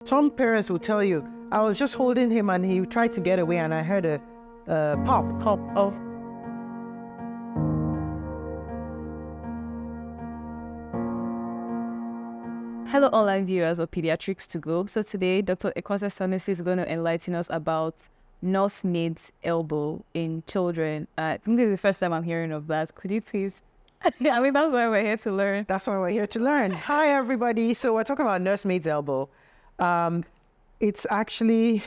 Some parents will tell you, I was just holding him and he tried to get away and I heard a pop. Oh. Hello, online viewers of Pediatrics to Go. So today, Dr. Ekuase Sanusi is going to enlighten us about nursemaid's elbow in children. I think this is the first time I'm hearing of that. Could you please? I mean, that's why we're here to learn. That's why we're here to learn. Hi, everybody. So we're talking about nursemaid's elbow. It's actually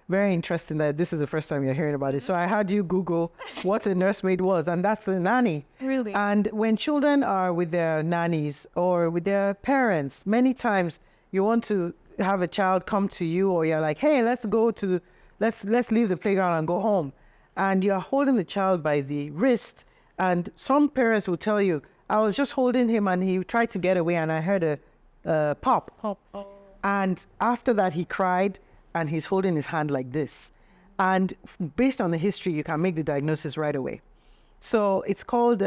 very interesting that this is the first time you're hearing about it. So I had you Google what a nursemaid was, and that's the nanny. Really? And when children are with their nannies or with their parents, many times you want to have a child come to you, or you're like, hey, let's leave the playground and go home. And you're holding the child by the wrist. And some parents will tell you, I was just holding him and he tried to get away and I heard a pop. Oh. And after that, he cried and he's holding his hand like this. And based on the history, you can make the diagnosis right away. So it's called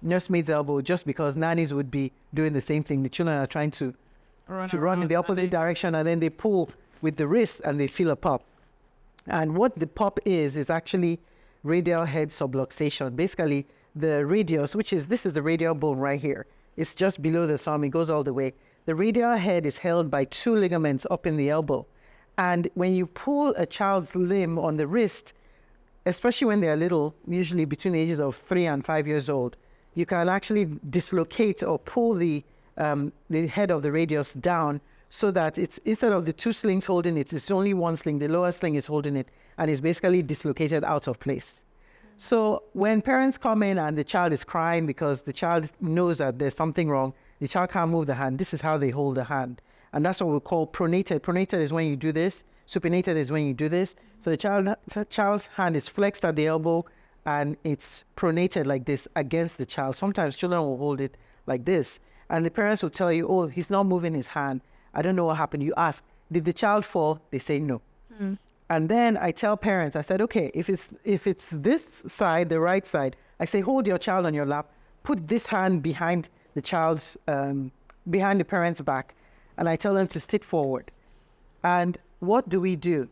nursemaid's elbow just because nannies would be doing the same thing. The children are trying to run in the opposite direction, and then they pull with the wrist and they feel a pop. And what the pop is actually radial head subluxation. Basically, the radius, this is the radial bone right here. It's just below the thumb. It goes all the way. The radial head is held by two ligaments up in the elbow. And when you pull a child's limb on the wrist, especially when they're little, usually between the ages of 3 and 5 years old, you can actually dislocate or pull the head of the radius down so that it's, instead of the two slings holding it, it's only one sling. The lower sling is holding it, and it's basically dislocated out of place. So when parents come in and the child is crying because the child knows that there's something wrong, the child can't move the hand, this is how they hold the hand. And that's what we call pronated. Pronated is when you do this. Supinated is when you do this. So the child's hand is flexed at the elbow and it's pronated like this against the child. Sometimes children will hold it like this. And the parents will tell you, oh, he's not moving his hand. I don't know what happened. You ask, did the child fall? They say no. And then I tell parents, I said, okay, if it's this side, the right side, I say, hold your child on your lap, put this hand behind the child's, behind the parent's back, and I tell them to sit forward. And what do we do?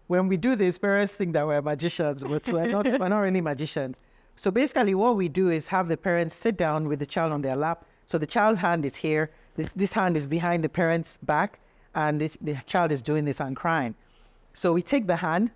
When we do this, parents think that we're magicians, but we're not really magicians. So basically what we do is have the parents sit down with the child on their lap. So the child's hand is here, this hand is behind the parent's back, and the child is doing this and crying. So we take the hand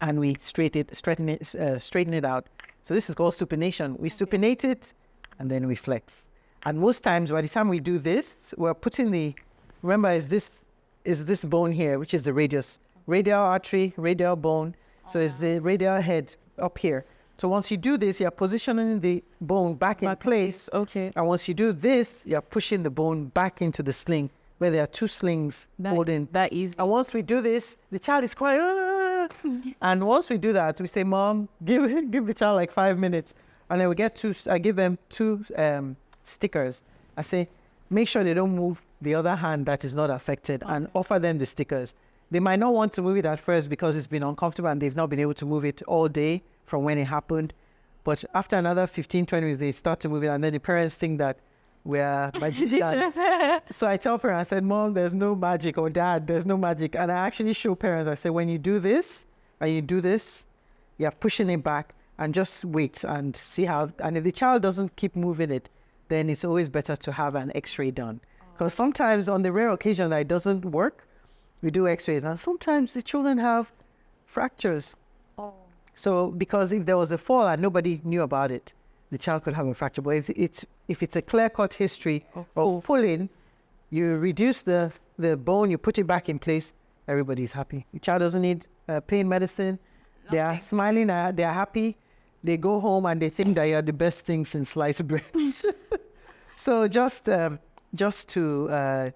and we straighten it out. So this is called supination. We supinate it and then we flex. And most times, by the time we do this, we're putting remember is this bone here, which is the radius, radial artery, radial bone. So it's the radial head up here. So once you do this, you're positioning the bone back in place. Okay. And once you do this, you're pushing the bone back into the sling, where there are two slings holding. That easy. And once we do this, the child is crying. Ah! And once we do that, we say, Mom, give the child like 5 minutes. And then I give them two stickers. I say, make sure they don't move the other hand that is not affected, and offer them the stickers. They might not want to move it at first because it's been uncomfortable and they've not been able to move it all day from when it happened. But after another 15, 20 minutes, they start to move it, and then the parents think that we're magicians. So I tell parents, I said, Mom, there's no magic, or Dad, there's no magic. And I actually show parents, I say, when you do this, and you do this, you're pushing it back, and just wait and see how, and if the child doesn't keep moving it, then it's always better to have an x-ray done. Because sometimes on the rare occasion that it doesn't work, we do x-rays, and sometimes the children have fractures. So because if there was a fall and nobody knew about it, the child could have a fracture. But if it's a clear-cut history of pulling, you reduce the bone, you put it back in place, everybody's happy. The child doesn't need pain medicine. They are smiling, they are happy. They go home and they think that you're the best thing since sliced bread. So just to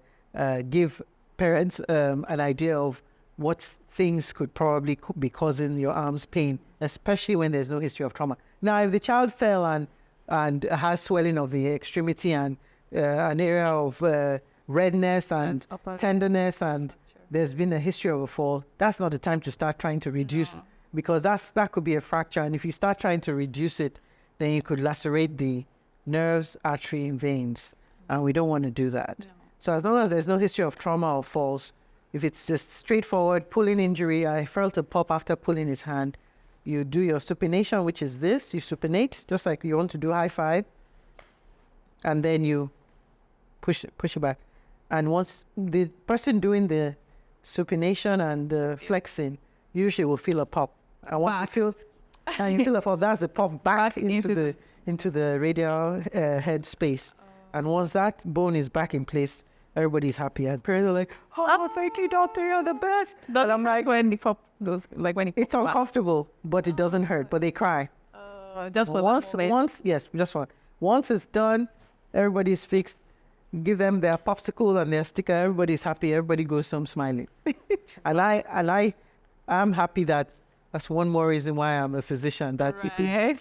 give parents an idea of what things could probably be causing your arms pain, especially when there's no history of trauma. Now, if the child fell and has swelling of the extremity and an area of redness and tenderness, and there's been a history of a fall, that's not the time to start trying to reduce, because that could be a fracture. And if you start trying to reduce it, then you could lacerate the nerves, artery, and veins. And we don't want to do that. So as long as there's no history of trauma or falls, if it's just straightforward pulling injury, I felt a pop after pulling his hand, you do your supination, which is this. You supinate, just like you want to do high five. And then you push it back. And once the person doing the supination and the flexing usually will feel a pop. And once you feel a pop, that's the pop back into the radial head space. And once that bone is back in place, everybody's happy. And parents are like, oh, thank you, doctor, you're the best. That's I'm like, when the pop goes, like when it it's uncomfortable, but it doesn't hurt, but they cry. Just for once, just one. Once it's done, everybody's fixed. Give them their popsicle and their sticker. Everybody's happy. Everybody goes home smiling. and I'm happy that that's one more reason why I'm a physician, that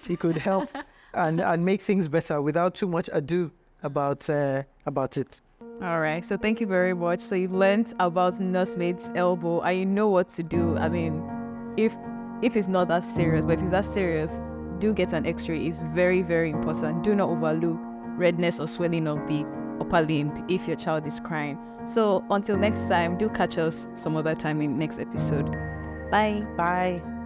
he could help and make things better without too much ado about it. All right. So thank you very much. So you've learned about nursemaid's elbow and you know what to do. I mean, if it's not that serious, but if it's that serious, do get an X-ray. It's very, very important. Do not overlook redness or swelling of the upper limb if your child is crying. So until next time, do catch us some other time in next episode. Bye. Bye.